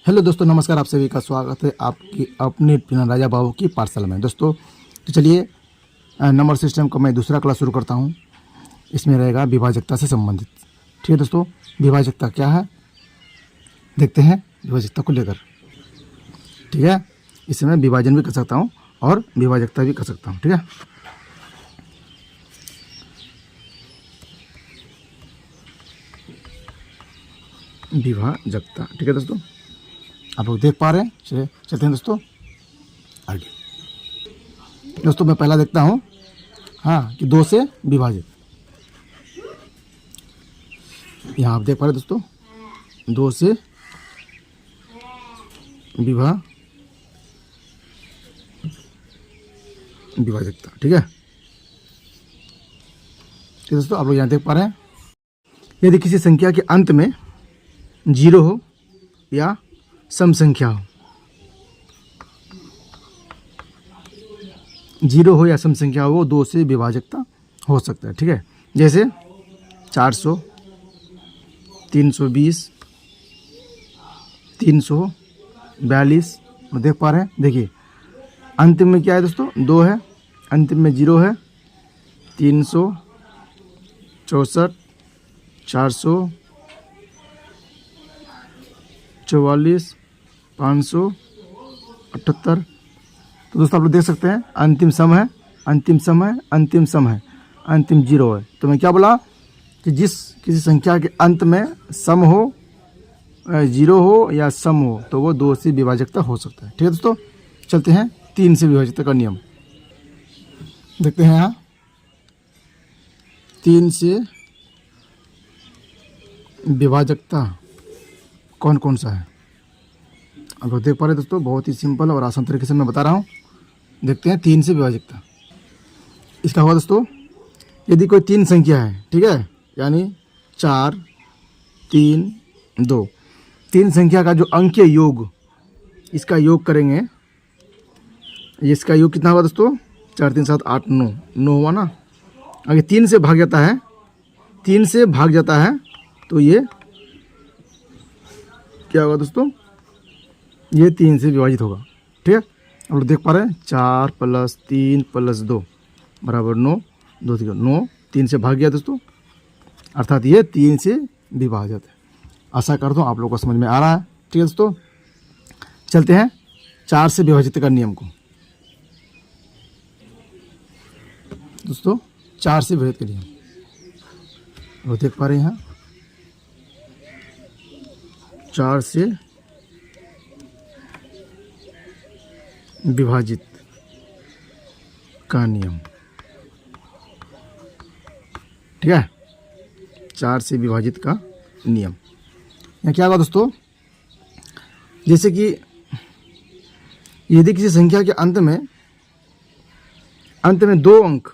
Hello दोस्तों, नमस्कार। आप सभी का स्वागत है आपकी अपने राजा बाबू की पाठशाला में। दोस्तों तो चलिए नंबर सिस्टम का मैं दूसरा क्लास शुरू करता हूं। इसमें रहेगा विभाजकता से संबंधित। ठीक है दोस्तों, विभाजकता क्या है देखते हैं विभाजकता को लेकर। ठीक है, इससे मैं विभाजन भी कर सकता हूं और विभाजकता भी कर सकता हूं। ठीक है, विभाजकता। ठीक है दोस्तों, आप लोग देख पा रहे हैं। चलिए चलते हैं दोस्तों आगे। दोस्तों मैं पहला देखता हूँ कि 2 से विभाजित। यहाँ आप देख पा रहे हैं दोस्तों, 2 से विभाजकता। ठीक है दोस्तों, आप लोग यहाँ देख पा रहे हैं, यदि किसी संख्या के अंत में 0 हो या सम संख्या हो, 0 हो या सम संख्या हो, वो 2 से विभाजकता हो सकता है। ठीक है, जैसे 400, 320, 342 देख पा रहे हैं। देखिए अंतिम में क्या है दोस्तों, 2 है, अंतिम में 0 है। 364, 444, 578। तो दोस्तों आप लोग देख सकते हैं, अंतिम सम है, अंतिम सम है, अंतिम सम है, अंतिम 0 है। तो मैं क्या बोला कि किसी संख्या के अंत में सम हो, 0 हो या सम हो, तो वो 2 से विभाजकता हो सकता है। ठीक है दोस्तों, चलते हैं 3 से विभाजकता का नियम देखते हैं। यहाँ 3 से विभाजकता कौन कौन सा है आप लोग देख पा रहे हैं दोस्तों। बहुत ही सिंपल और आसान तरीके से मैं बता रहा हूँ। देखते हैं 3 से विभाजकता। इसका होगा दोस्तों, यदि कोई 3 संख्या है, ठीक है, यानी 4, 3, 2, 3 संख्या का जो अंकीय योग, इसका योग करेंगे। इसका योग कितना होगा दोस्तों, 4, 3, 7, 8, 9, 9 हुआ ना। अगर 3 से भाग जाता है, 3 से भाग जाता है, तो ये क्या होगा दोस्तों, ये 3 से विभाजित होगा। ठीक है, आप लोग देख पा रहे हैं, 4 + 3 + 2 बराबर 9, 2 3 9, 3 से भाग गया दोस्तों, अर्थात ये 3 से विभाजित है। आशा करता हूँ आप लोगों को समझ में आ रहा है। ठीक है दोस्तों, चलते हैं 4 से विभाजित का नियम को। दोस्तों 4 से विभाजित का नियम वो देख पा रहे हैं, यहाँ 4 से विभाजित का नियम। ठीक है, 4 से विभाजित का नियम। यहाँ क्या होगा दोस्तों, जैसे कि यदि किसी संख्या के अंत में 2 अंक,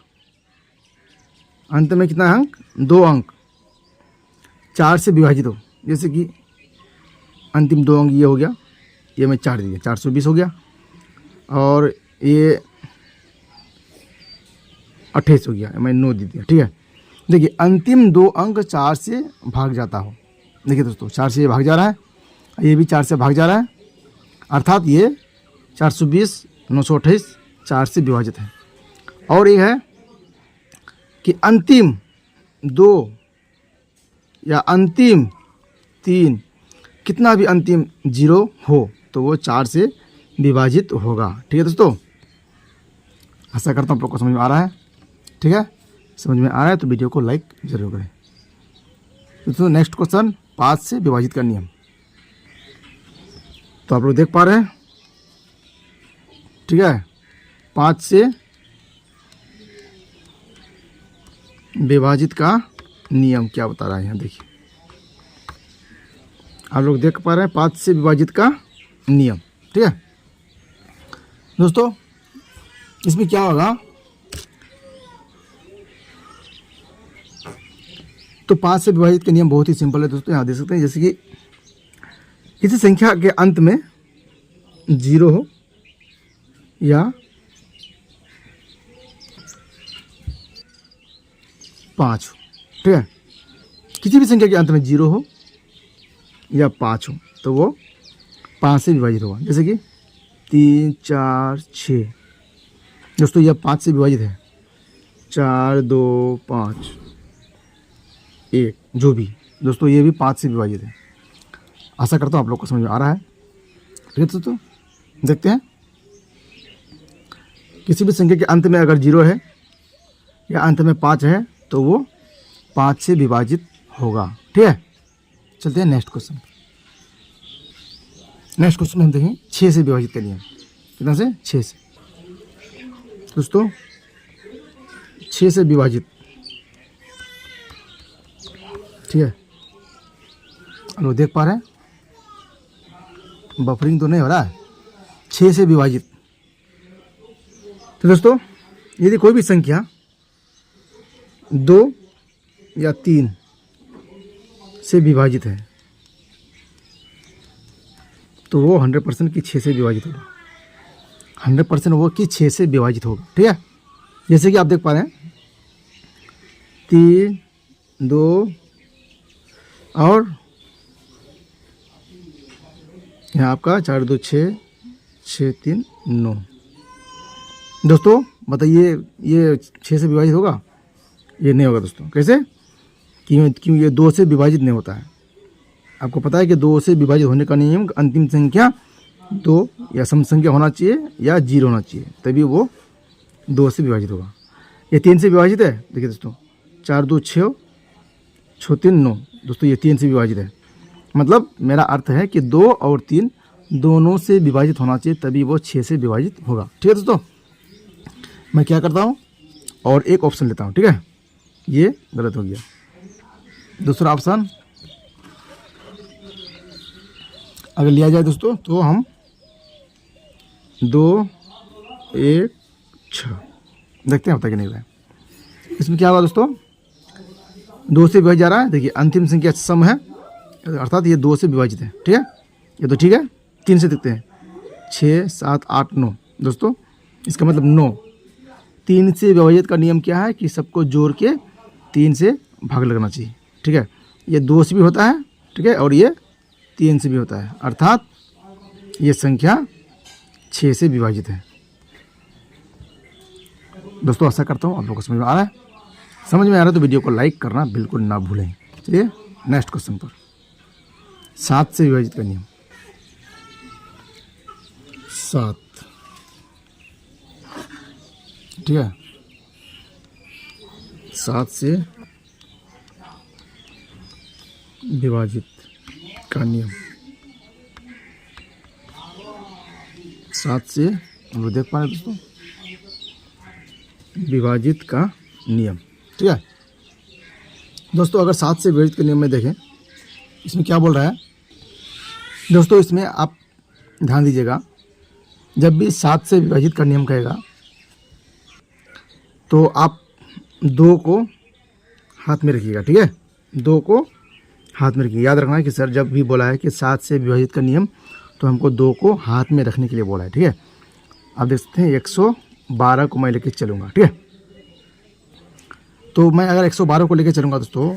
अंत में कितना अंक, 2 अंक 4 से विभाजित हो, जैसे कि अंतिम 2 अंक ये हो गया, ये मैं 4 दिया, 420 हो गया, और ये 28 हो गया, मैं 9 दे दिया। ठीक है, देखिए अंतिम 2 अंक 4 से भाग जाता हो। देखिए दोस्तों, 4 से ये भाग जा रहा है, ये भी 4 से भाग जा रहा है, अर्थात ये 420, 928 4 से विभाजित है। और ये है कि अंतिम 2 या अंतिम 3, कितना भी अंतिम 0 हो, तो वो 4 से विभाजित होगा। ठीक है दोस्तों, आशा करता हूँ आप लोग को समझ में आ रहा है। ठीक है, समझ में आ रहा है तो वीडियो को लाइक जरूर करें। दोस्तों नेक्स्ट क्वेश्चन, 5 से विभाजित का नियम। तो आप लोग देख पा रहे हैं, ठीक है, 5 से विभाजित का नियम क्या बता रहा है। यहाँ देखिए, आप लोग देख पा रहे हैं 5 से विभाजित का नियम। ठीक है दोस्तों, इसमें क्या होगा, तो 5 से विभाजित का नियम बहुत ही सिंपल है दोस्तों। यहाँ देख सकते हैं, जैसे कि किसी संख्या के अंत में 0 हो या 5 हो। ठीक है, किसी भी संख्या के अंत में 0 हो या 5 हो, तो वो 5 से विभाजित होगा। जैसे कि 3, 4, 6 दोस्तों यह 5 से विभाजित है। 4, 2, 5, 1 जो भी दोस्तों ये भी 5 से विभाजित है। आशा करता हूँ आप लोग को समझ में आ रहा है। ठीक है दोस्तों, देखते हैं किसी भी संख्या के अंत में अगर 0 है या अंत में 5 है तो वो 5 से विभाजित होगा। ठीक है, चलते हैं नेक्स्ट क्वेश्चन। नेक्स्ट क्वेश्चन में हम देखें 6 से विभाजित करिए। कितना से? 6 से दोस्तों 6 से विभाजित। ठीक है, लोग देख पा रहे हैं बफरिंग तो नहीं हो रहा है। 6 से विभाजित। तो दोस्तों यदि कोई भी संख्या 2 या 3 से विभाजित है तो वो 100% की 6 से विभाजित होगा। 100% वो की 6 से विभाजित होगा। ठीक है, जैसे कि आप देख पा रहे हैं 3, 2 और यहाँ आपका 4, 2, 6, 6, 3, 9। दोस्तों बताइए ये 6 से विभाजित होगा? ये नहीं होगा दोस्तों। कैसे? क्यों ये 2 से विभाजित नहीं होता है। आपको पता है कि 2 से विभाजित होने का नियम अंतिम संख्या 2 या सम संख्या होना चाहिए या 0 होना चाहिए, तभी वो 2 से विभाजित होगा। ये 3 से विभाजित है। देखिए दोस्तों 4, 2, 6, 6, 3, 9 दोस्तों ये 3 से विभाजित है। मतलब मेरा अर्थ है कि 2 और 3 दोनों से विभाजित होना चाहिए तभी वो 6 से विभाजित होगा। ठीक है दोस्तों, मैं क्या करता हूँ और एक ऑप्शन लेता हूँ। ठीक है, ये गलत हो गया। दूसरा ऑप्शन अगर लिया जाए दोस्तों तो हम 2, 1, 6 देखते हैं होता कि नहीं होता। इसमें क्या हुआ दोस्तों? 2 से विभाजित जा रहा है। देखिए अंतिम संख्या सम है अर्थात ये 2 से विभाजित है। ठीक है, ये तो ठीक है। 3 से देखते हैं 6, 7, 8, 9 दोस्तों इसका मतलब 9। 3 से विभाजित का नियम क्या है कि सबको जोड़ के 3 से भाग लगना चाहिए। ठीक है, ये 2 से भी होता है। ठीक है, और ये 3 से भी होता है अर्थात ये संख्या 6 से विभाजित है। दोस्तों आशा करता हूँ आप लोगों को समझ में आ रहा है। समझ में आ रहा है तो वीडियो को लाइक करना बिल्कुल ना भूलें। चलिए नेक्स्ट क्वेश्चन पर। 7 से विभाजित का नियम। 7 ठीक है, 7 से विभाजित का नियम। 7 से हम लोग देख पा रहे हैं दोस्तों विभाजित का नियम। ठीक है दोस्तों, अगर 7 से विभाजित के नियम में देखें इसमें क्या बोल रहा है दोस्तों, इसमें आप ध्यान दीजिएगा। जब भी 7 से विभाजित का नियम कहेगा तो आप 2 को हाथ में रखिएगा। ठीक है, 2 को हाथ में रखिए। याद रखना है कि सर जब भी बोला है कि 7 से विभाजित का नियम तो हमको 2 को हाथ में रखने के लिए बोला है। ठीक है, आप देख सकते हैं 112 को मैं लेके चलूँगा। ठीक है, तो मैं अगर 112 को लेके चलूँगा दोस्तों,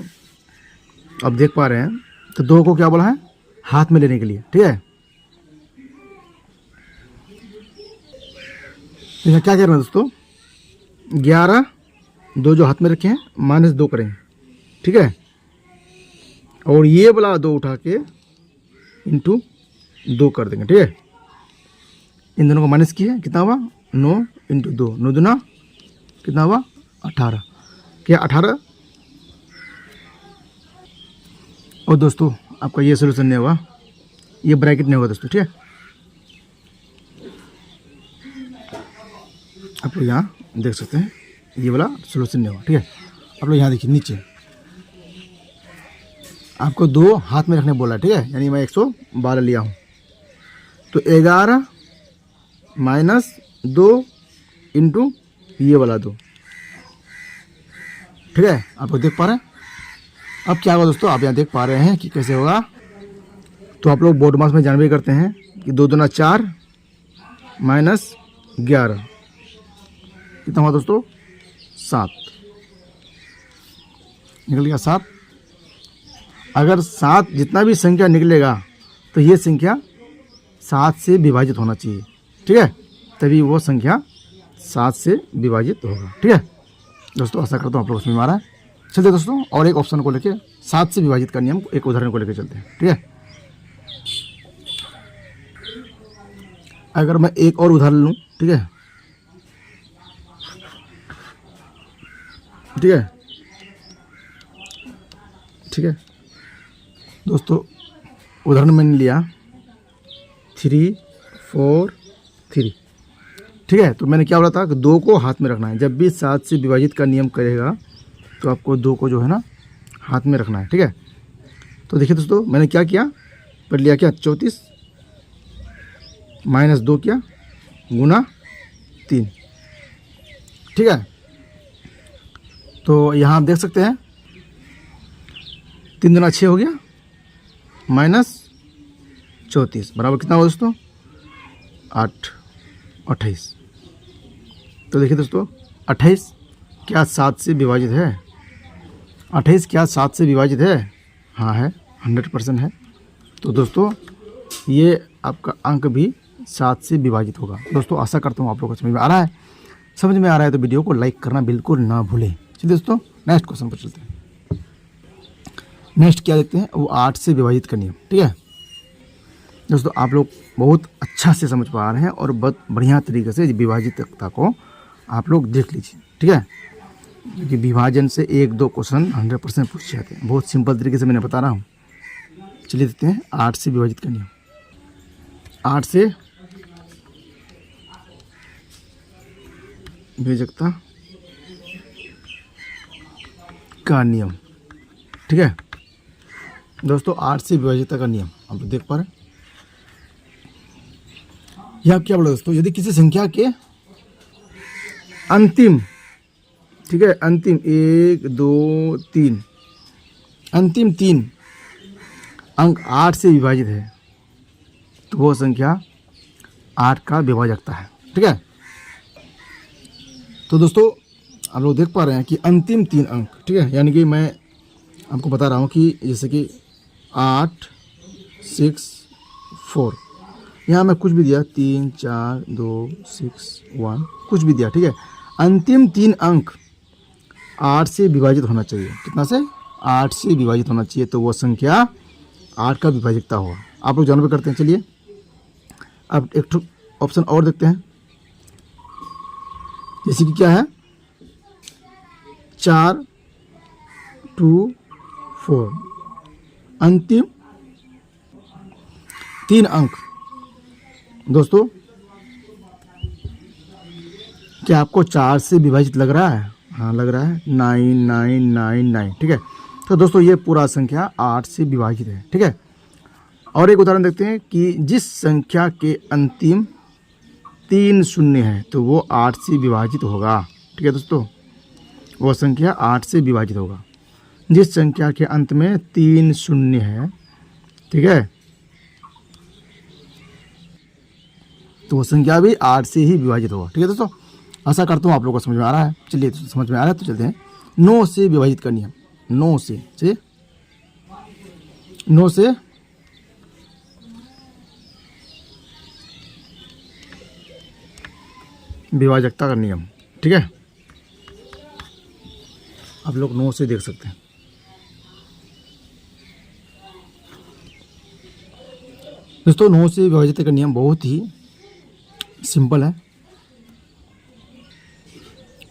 अब देख पा रहे हैं तो 2 को क्या बोला है? हाथ में लेने के लिए। ठीक है, क्या कह रहे हैं दोस्तों? 11 2 जो हाथ में रखे हैं -2 करेंगे। ठीक है, और ये वाला 2 उठा के इंटू 2 कर देंगे। ठीक है, इन दोनों को माइनस किए कितना हुआ? 9 इंटू 2, 9 दूना कितना हुआ? 18। क्या 18? और दोस्तों आपका ये सोल्यूशन नहीं होगा, ये ब्रैकेट नहीं होगा दोस्तों। ठीक है, आप लोग यहाँ देख सकते हैं ये वाला सोल्यूशन नहीं होगा। ठीक है, आप लोग यहाँ देखिए नीचे आपको 2 हाथ में रखने बोला है। ठीक है, यानी मैं 112 लिया हूँ तो 11 - 2 इंटू ये वाला 2। ठीक है, आप लोग देख पा रहे हैं। अब क्या होगा दोस्तों, आप यहाँ देख पा रहे हैं कि कैसे होगा। तो आप लोग बोर्ड मार्क्स में जानकारी करते हैं कि 2 दूना 4 - 11 कितना हुआ दोस्तों? 7 निकल गया। 7 अगर 7 जितना भी संख्या निकलेगा तो ये संख्या 7 से विभाजित होना चाहिए, ठीक है, तभी वो संख्या 7 से विभाजित होगा। ठीक है दोस्तों, आशा करता हूँ आप लोग समझ में आ रहा है। चलते दोस्तों और एक ऑप्शन को लेके 7 से विभाजित का नियम, एक उदाहरण को लेकर चलते हैं। ठीक है, अगर मैं एक और उदाहरण लूँ, ठीक है, ठीक है, ठीक है दोस्तों, उदाहरण मैंने लिया 3 4 3। ठीक है, तो मैंने क्या बोला था कि 2 को हाथ में रखना है। जब भी 7 से विभाजित का नियम करेगा तो आपको 2 को जो है ना हाथ में रखना है। ठीक है, तो देखिए दोस्तों, मैंने क्या किया, पर लिया क्या 34 माइनस 2 किया गुना 3। ठीक है, तो यहाँ आप देख सकते हैं 3 दूना 6 हो गया माइनस 34 बराबर कितना हुआ दोस्तों 28। तो देखिए दोस्तों 28 क्या 7 से विभाजित है? 28 क्या 7 से विभाजित है? हाँ है, 100% है। तो दोस्तों ये आपका अंक भी 7 से विभाजित होगा। दोस्तों आशा करता हूँ आप लोगों को समझ में आ रहा है। समझ में आ रहा है तो वीडियो को लाइक करना बिल्कुल ना भूलें। चलिए दोस्तों नेक्स्ट क्वेश्चन पर चलते हैं। नेक्स्ट क्या देखते हैं, वो 8 से विभाजित का नियम। ठीक है दोस्तों, आप लोग बहुत अच्छा से समझ पा रहे हैं और बहुत बढ़िया तरीके से विभाजितता को आप लोग देख लीजिए। ठीक है, क्योंकि विभाजन से 1-2 क्वेश्चन 100% पूछ जाते हैं। बहुत सिंपल तरीके से मैंने बता रहा हूँ। चलिए देखते हैं 8 से विभाजित का नियम। 8 से विभाजकता का नियम। ठीक है दोस्तों, 8 से विभाजितता का नियम आप लोग देख पा रहे हैं। यह क्या बोला दोस्तों, यदि किसी संख्या के अंतिम, ठीक है, अंतिम 1 2 3 अंतिम 3 अंक 8 से विभाजित है तो वो संख्या 8 का विभाजकता है। ठीक है, तो दोस्तों आप लोग देख पा रहे हैं कि अंतिम 3 अंक, ठीक है, यानी कि मैं आपको बता रहा हूँ कि जैसे कि 8 6 4, यहाँ मैं कुछ भी दिया 3 4 2 6 1 कुछ भी दिया। ठीक है, अंतिम 3 अंक 8 से विभाजित होना चाहिए। कितना से? 8 से विभाजित होना चाहिए, तो वो संख्या 8 का विभाजकता होगा। आप लोग जानवर करते हैं। चलिए अब एक ऑप्शन और देखते हैं, जैसे कि क्या है 4 2 4 अंतिम 3 अंक। दोस्तों क्या आपको 4 से विभाजित लग रहा है? हाँ लग रहा है, 9999। ठीक है, तो दोस्तों ये पूरा संख्या 8 से विभाजित है। ठीक है, और एक उदाहरण देखते हैं कि जिस संख्या के अंतिम 3 शून्य है तो वो 8 से विभाजित होगा। ठीक है दोस्तों, वो संख्या 8 से विभाजित होगा। जिस संख्या के अंत में 3 शून्य है, ठीक है, तो वो संख्या भी 8 से ही विभाजित होगा। ठीक है दोस्तों, आशा करता हूँ आप लोगों को समझ में आ रहा है। चलिए समझ में आ रहा है तो चलते हैं 9 से विभाजित का नियम। 9 से विभाजकता का नियम। ठीक है, आप लोग 9 से देख सकते हैं। दोस्तों 9 से विभाजित का नियम बहुत ही सिंपल है।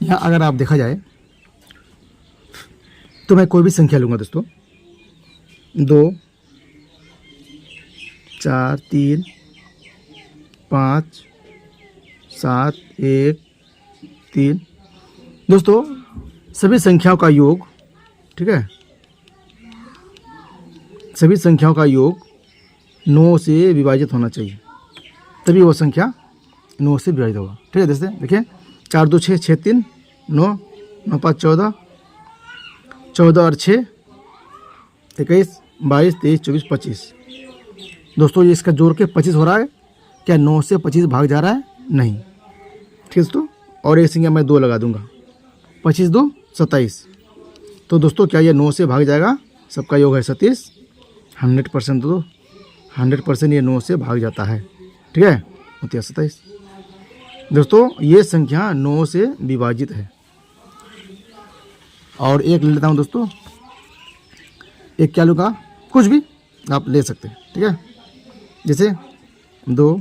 यहाँ अगर आप देखा जाए तो मैं कोई भी संख्या लूँगा दोस्तों, 2 4 3 5 7 1 3। दोस्तों सभी संख्याओं का योग, ठीक है, सभी संख्याओं का योग 9 से विभाजित होना चाहिए, तभी वो संख्या 9 से विभाजित होगा। ठीक है, देखिए 4 2 6 6 3 9 9 5 14 14 और 6 21 22 23 24 25। दोस्तों ये इसका जोड़ के 25 हो रहा है। क्या 9 से 25 भाग जा रहा है? नहीं। ठीक है दोस्तों, और एक संख्या मैं 2 लगा दूंगा, 25 2 27। तो दोस्तों क्या ये 9 से भाग जाएगा? सबका योग है 37, 100%। तो 100% ये 9 से भाग जाता है। ठीक है, होती है 27। दोस्तों ये संख्या 9 से विभाजित है। और एक ले लेता हूँ दोस्तों, एक क्या लूँगा, कुछ भी आप ले सकते हैं, ठीक है। जैसे 2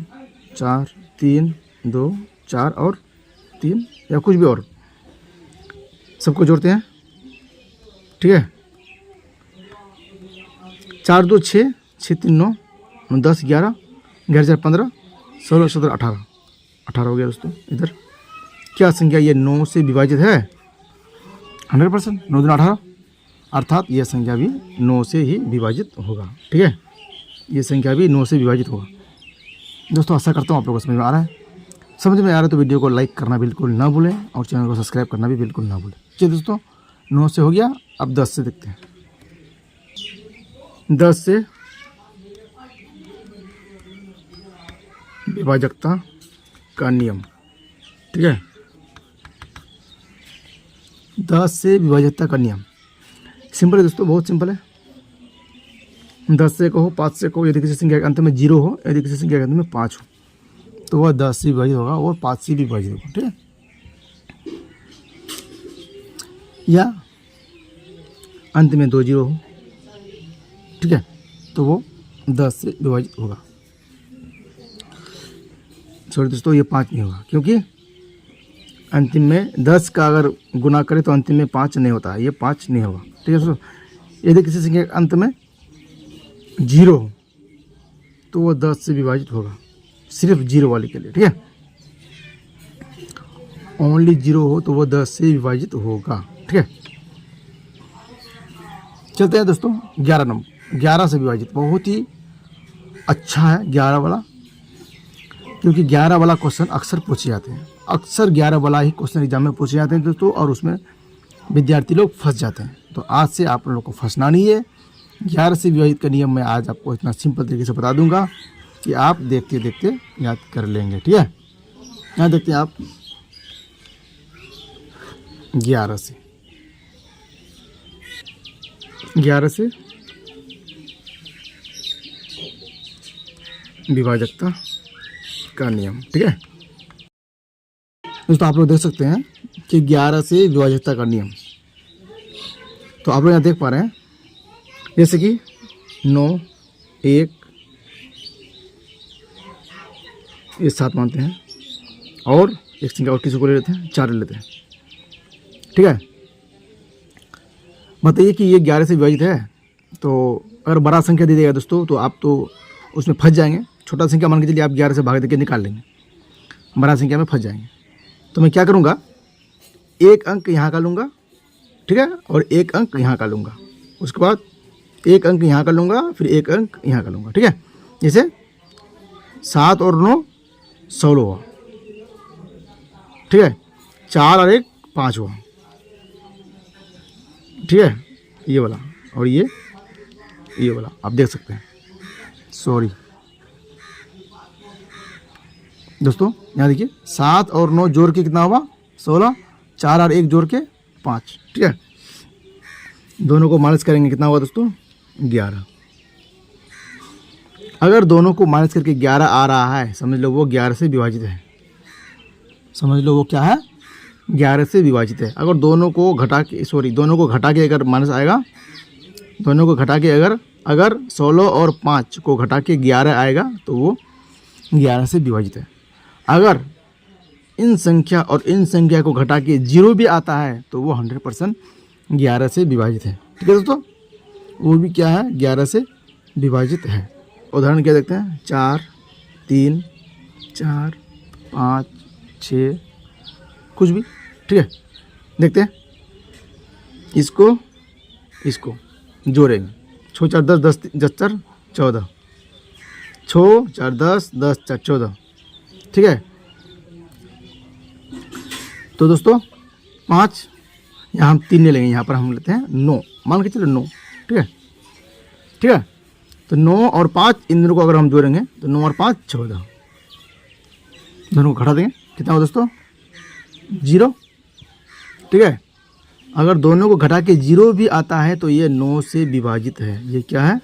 4 3 2 4 और 3 या कुछ भी और, सबको जोड़ते हैं, ठीक है। 4 2 6 6 3 9 10 11 11 4 15 16 17 18 18 हो गया दोस्तों। इधर क्या संख्या ये 9 से विभाजित है? 100%, 9 दूनी 18, अर्थात यह संख्या भी 9 से ही विभाजित होगा, ठीक है। ये संख्या भी 9 से विभाजित होगा। दोस्तों आशा करता हूँ आप लोगों को समझ में आ रहा है। समझ में आ रहा है तो वीडियो को लाइक करना बिल्कुल ना भूलें और चैनल को सब्सक्राइब करना भी बिल्कुल ना भूलें। चलिए दोस्तों 9 से हो गया, अब 10 से देखते हैं। 10 से विभाजकता का नियम, ठीक है। 10 से विभाजकता का नियम सिंपल है दोस्तों, बहुत सिंपल है। 10 से कहो, 5 से कहो, यदि किसी संख्या के अंत में 0 हो, यदि किसी संख्या के अंत में 5 हो, तो वह 10 से विभाजित होगा और 5 से भी विभाजित होगा, ठीक है। या अंत में 2 0 हो, ठीक है, तो वो 10 से विभाजित होगा। सॉरी दोस्तों, ये 5 नहीं होगा, क्योंकि अंतिम में 10 का अगर गुना करें तो अंतिम में 5 नहीं होता है, ये 5 नहीं होगा, ठीक है दोस्तों। यदि किसी संख्या के अंत में 0 हो तो वो 10 से विभाजित होगा, सिर्फ 0 वाले के लिए, ठीक है। ओनली 0 हो तो वो 10 से विभाजित होगा, ठीक है। चलते हैं दोस्तों 11 नंबर, 11 से विभाजित बहुत ही अच्छा है 11 वाला, क्योंकि 11 वाला क्वेश्चन अक्सर पूछे जाते हैं, अक्सर 11 वाला ही क्वेश्चन एग्जाम में पूछे जाते हैं दोस्तों, और उसमें विद्यार्थी लोग फंस जाते हैं। तो आज से आप लोगों को फंसना नहीं है। 11 से विभाजित का नियम मैं आज आपको इतना सिंपल तरीके से बता दूंगा कि आप देखते देखते याद कर लेंगे, ठीक है। यहाँ देखते हैं आप 11 से विभाजकता का नियम, ठीक है दोस्तों। आप लोग देख सकते हैं कि 11 से विभाजकता का नियम, तो आप लोग यहाँ देख पा रहे हैं, जैसे कि 9 1 ये 7 मानते हैं, और एक संख्या और किसी को ले लेते हैं, 4 ले लेते हैं, ठीक है। बताइए कि ये 11 से विभाजित है, तो अगर बड़ा संख्या दे देगा दोस्तों तो आप तो उसमें फंस जाएंगे। छोटा संख्या मान के चलिए आप 11 से भाग देके निकाल लेंगे, बड़ा संख्या में फंस जाएंगे। तो मैं क्या करूँगा, एक अंक यहाँ का लूँगा, ठीक है, और एक अंक यहाँ का लूँगा, उसके बाद एक अंक यहाँ का लूँगा, फिर एक अंक यहाँ का लूँगा, ठीक है। जैसे 7 और 9 16 हुआ, ठीक है। 4 और 1 5 हुआ, ठीक है, ये वाला और ये वाला आप देख सकते हैं। सॉरी दोस्तों, यहाँ देखिए 7 और 9 जोड़ के कितना हुआ 16, 4 और 1 जोड़ के 5, ठीक है। दोनों को माइनस करेंगे, कितना हुआ दोस्तों 11। अगर दोनों को माइनस करके 11 आ रहा है, समझ लो वो 11 से विभाजित है, समझ लो वो क्या है 11 से विभाजित है। अगर दोनों को घटा के अगर माइनस आएगा, दोनों को घटा के अगर 16 और 5 को घटा के 11 आएगा तो वो 11 से विभाजित है। अगर इन संख्या और इन संख्या को घटा के 0 भी आता है तो वो 100% 11 से विभाजित है, ठीक है दोस्तों। वो भी क्या है 11 से विभाजित है। उदाहरण क्या देखते हैं, 4 3 4 5 6 कुछ भी, ठीक है। देखते हैं इसको जोड़ेंगे, 6 4 10 10 10 4 14, 6 4 10 10 4 14, ठीक है। तो दोस्तों 5 यहाँ हम 3 ले लेंगे, यहाँ पर हम लेते हैं 9, मान के चलो 9, ठीक है, ठीक है। तो 9 और 5 इन दोनों को अगर हम जोड़ेंगे तो 9 और 5 14, दोनों को घटा देंगे, कितना हो दोस्तों 0, ठीक है। अगर दोनों को घटा के 0 भी आता है तो ये 9 से विभाजित है। ये क्या है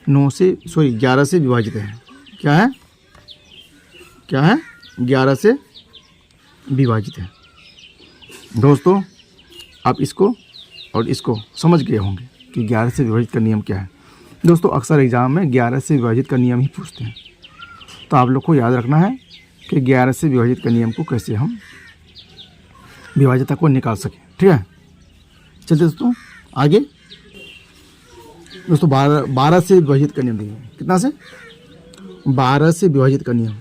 11 से विभाजित है। क्या है क्या है, 11 से विभाजित है। दोस्तों आप इसको और इसको समझ गए होंगे कि 11 से विभाजित का नियम क्या है। दोस्तों अक्सर एग्ज़ाम में 11 से विभाजित का नियम ही पूछते हैं, तो आप लोग को याद रखना है कि 11 से विभाजित का नियम को कैसे हम विभाज्यता को निकाल सकें। ठीक है, चलिए दोस्तों आगे। दोस्तों 12 से विभाजित का नियम देखिए, कितना से, 12 से विभाजित का नियम,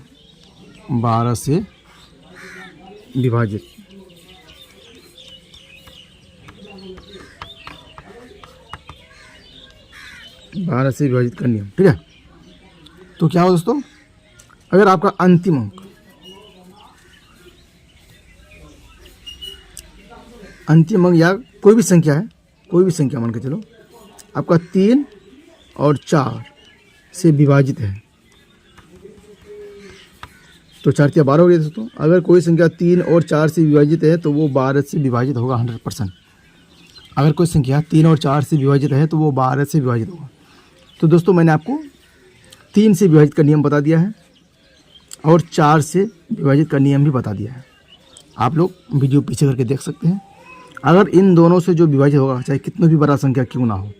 12 से विभाजित, बारह से विभाजित का नियम। ठीक है, तो क्या हो दोस्तों, अगर आपका अंतिम अंक या कोई भी संख्या है, कोई भी संख्या मान के चलो आपका 3 और 4 से विभाजित है, तो 4 या 12 हो गया दोस्तों। अगर कोई संख्या 3 और 4 से विभाजित है तो वो 12 से विभाजित होगा 100%। अगर कोई संख्या 3 और 4 से विभाजित है तो वो 12 से विभाजित होगा। तो दोस्तों मैंने आपको 3 से विभाजित का नियम बता दिया है और 4 से विभाजित का नियम भी बता दिया है। आप लोग वीडियो पीछे करके देख सकते हैं। अगर इन दोनों से जो विभाजित होगा, चाहे कितना भी बड़ा संख्या क्यों ना हो,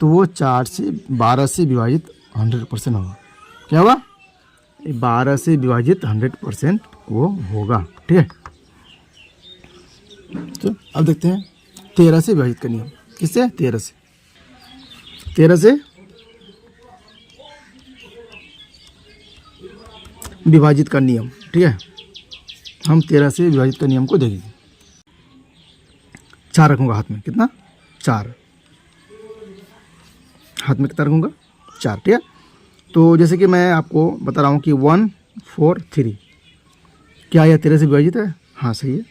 तो वो 4 से 12 से विभाजित 100% होगा। क्या होगा, 12 से विभाजित 100% वो होगा। ठीक है, तो अब देखते हैं 13 से विभाजित का नियम। किससे, 13 से विभाजित का नियम। ठीक है, हम 13 से विभाजित का नियम को देखेंगे। 4 रखूंगा हाथ में, कितना, 4 हाथ में कितना रखूंगा, 4। ठीक है, तो जैसे कि मैं आपको बता रहा हूँ कि 1 4 3, क्या यह 13 से विभाजित है? हाँ सही है।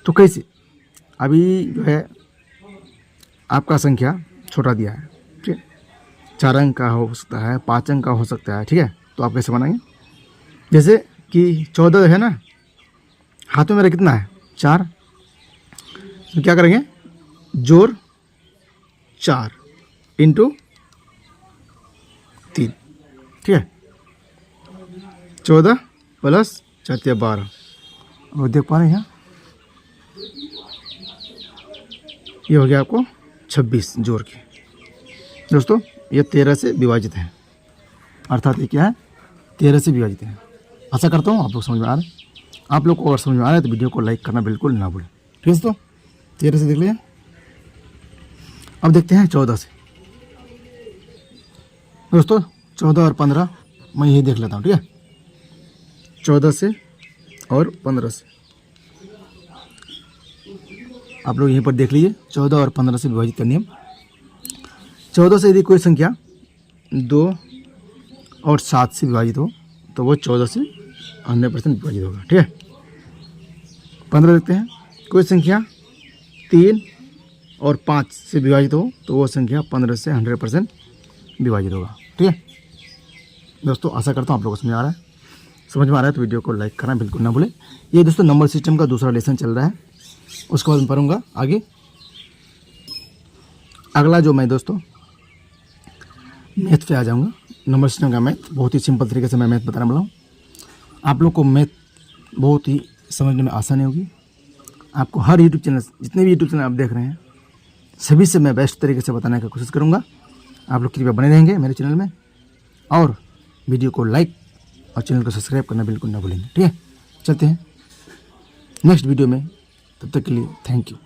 तो कैसे, अभी जो है आपका संख्या छोटा दिया है, ठीक है, 4 अंक का हो सकता है, 5 अंक का हो सकता है। ठीक है, तो आप कैसे बनाएंगे, जैसे कि 14 है ना, हाथों में मेरा कितना है, 4, तो क्या करेंगे, जोड़ 4 इंटू 3। ठीक है, 14 प्लस 4 12, और देख पा रहे हैं यहाँ, ये हो गया आपको 26 जोड़ के। दोस्तों ये 13 से विभाजित है, अर्थात ये क्या है, 13 से विभाजित है। आशा करता हूँ आप लोग समझ में आ रहे हैं। आप लोग को अगर समझ में आ रहा है तो वीडियो को लाइक करना बिल्कुल ना भूलें। ठीक है दोस्तों, 13 से देख लिया। अब देखते हैं 14 से। दोस्तों 14 और 15 मैं यही देख लेता हूँ। ठीक है, 14 से और 15 से आप लोग यहीं पर देख लीजिए। 14 और 15 से विभाजित का नियम। 14 से यदि कोई संख्या 2 और 7 से विभाजित हो तो वो 14 से 100% विभाजित होगा। ठीक है, 15 देखते हैं। कोई संख्या 3 और 5 से विभाजित हो तो वो संख्या 15 से 100% विभाजित होगा। ठीक है दोस्तों, आशा करता हूँ आप लोगों को समझ आ रहा है। समझ में आ रहा है तो वीडियो को लाइक करना बिल्कुल ना भूलें। ये दोस्तों नंबर सिस्टम का दूसरा लेसन चल रहा है, उसके बाद मैं पढ़ूंगा आगे। अगला जो मैं दोस्तों मैथ पे आ जाऊंगा, नंबर सिस्टम का मैथ। बहुत ही सिंपल तरीके से मैं मैथ बताने वाला हूँ। आप लोग को मैथ बहुत ही समझने में आसानी होगी। आपको हर यूट्यूब चैनल, जितने भी यूट्यूब चैनल आप देख रहे हैं, सभी से मैं बेस्ट तरीके से बताने की कोशिश करूँगा। आप लोग कृपया बने रहेंगे मेरे चैनल में और वीडियो को लाइक और चैनल को सब्सक्राइब करना बिल्कुल ना भूलेंगे। ठीक है, चलते हैं नेक्स्ट वीडियो में। तब तक के लिए थैंक यू।